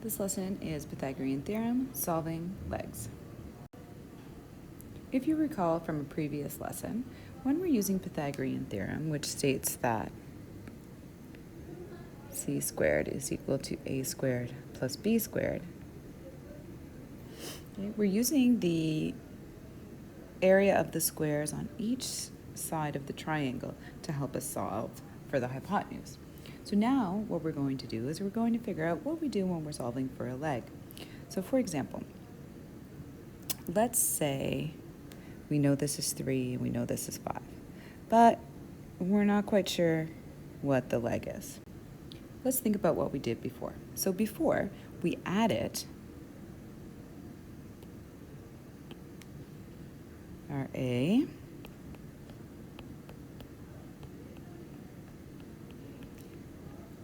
This lesson is Pythagorean theorem, solving legs. If you recall from a previous lesson, when we're using Pythagorean theorem, which states that c squared is equal to a squared plus b squared, we're using the area of the squares on each side of the triangle to help us solve for the hypotenuse. So now what we're going to do is we're going to figure out what we do when we're solving for a leg. So for example, let's say we know this is 3 and we know this is 5, but we're not quite sure what the leg is. Let's think about what we did before. So before, we added our A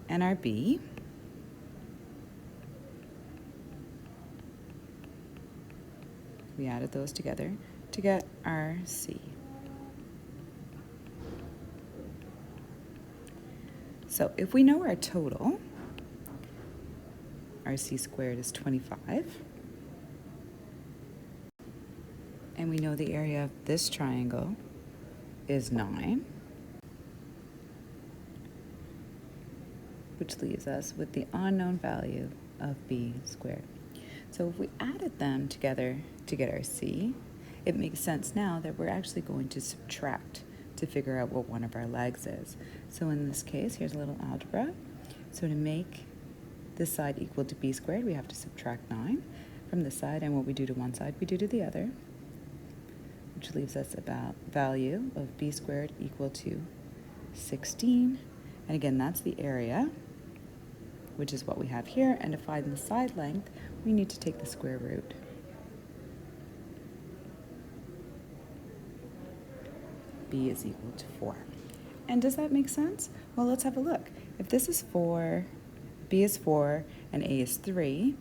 and our B, we added those together to get our C. So if we know our total, our C squared is 25, and we know the area of this triangle is 9, which leaves us with the unknown value of b squared. So if we added them together to get our c, it makes sense now that we're actually going to subtract to figure out what one of our legs is. So in this case, here's a little algebra. So to make this side equal to b squared, we have to subtract 9 from this side, and what we do to one side, we do to the other, which leaves us about value of b squared equal to 16. And again, that's the area, which is what we have here, and to find the side length, we need to take the square root. B is equal to 4. And does that make sense? Well, let's have a look. If this is 4, B is 4, and A is 3,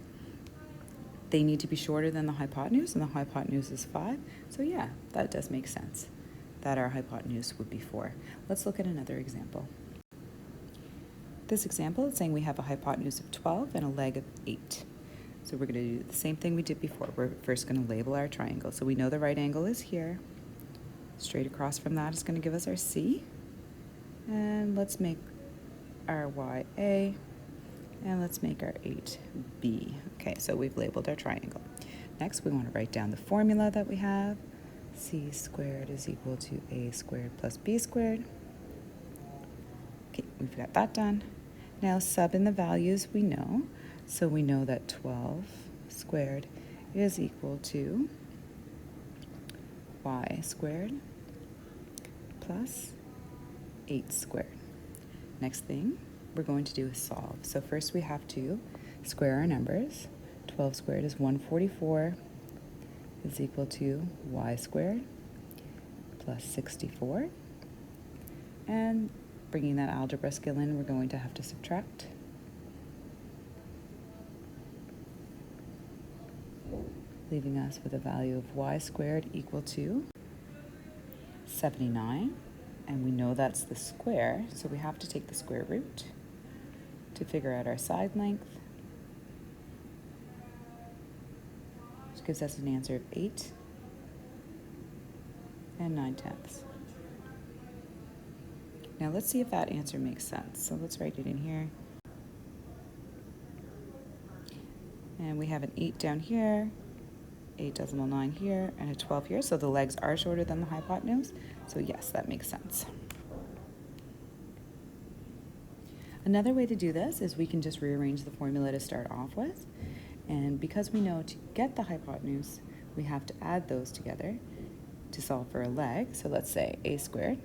they need to be shorter than the hypotenuse, and the hypotenuse is 5. So yeah, that does make sense, that our hypotenuse would be 4. Let's look at another example. This example is saying we have a hypotenuse of 12 and a leg of 8. So we're going to do the same thing we did before. We're first going to label our triangle. So we know the right angle is here. Straight across from that is going to give us our C. And let's make our Y A. And let's make our 8 B. Okay, so we've labeled our triangle. Next, we want to write down the formula that we have. C squared is equal to A squared plus B squared. Okay, we've got that done. Now sub in the values we know. So we know that 12 squared is equal to y squared plus 8 squared. Next thing we're going to do is solve. So first we have to square our numbers. 12 squared is 144 is equal to y squared plus 64. And bringing that algebra skill in, we're going to have to subtract. Leaving us with a value of y squared equal to 79. And we know that's the square, so we have to take the square root to figure out our side length, which gives us an answer of 8 and 9/10. Now let's see if that answer makes sense. So let's write it in here. And we have an 8 down here, 8.9 here, and a 12 here. So the legs are shorter than the hypotenuse. So yes, that makes sense. Another way to do this is we can just rearrange the formula to start off with. And because we know to get the hypotenuse, we have to add those together to solve for a leg. So let's say a squared.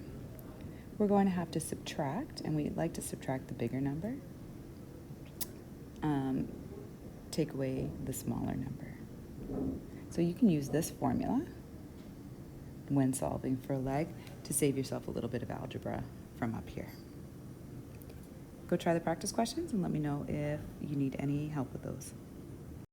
We're going to have to subtract, and we like to subtract the bigger number. Take away the smaller number. So you can use this formula when solving for a leg to save yourself a little bit of algebra from up here. Go try the practice questions and let me know if you need any help with those.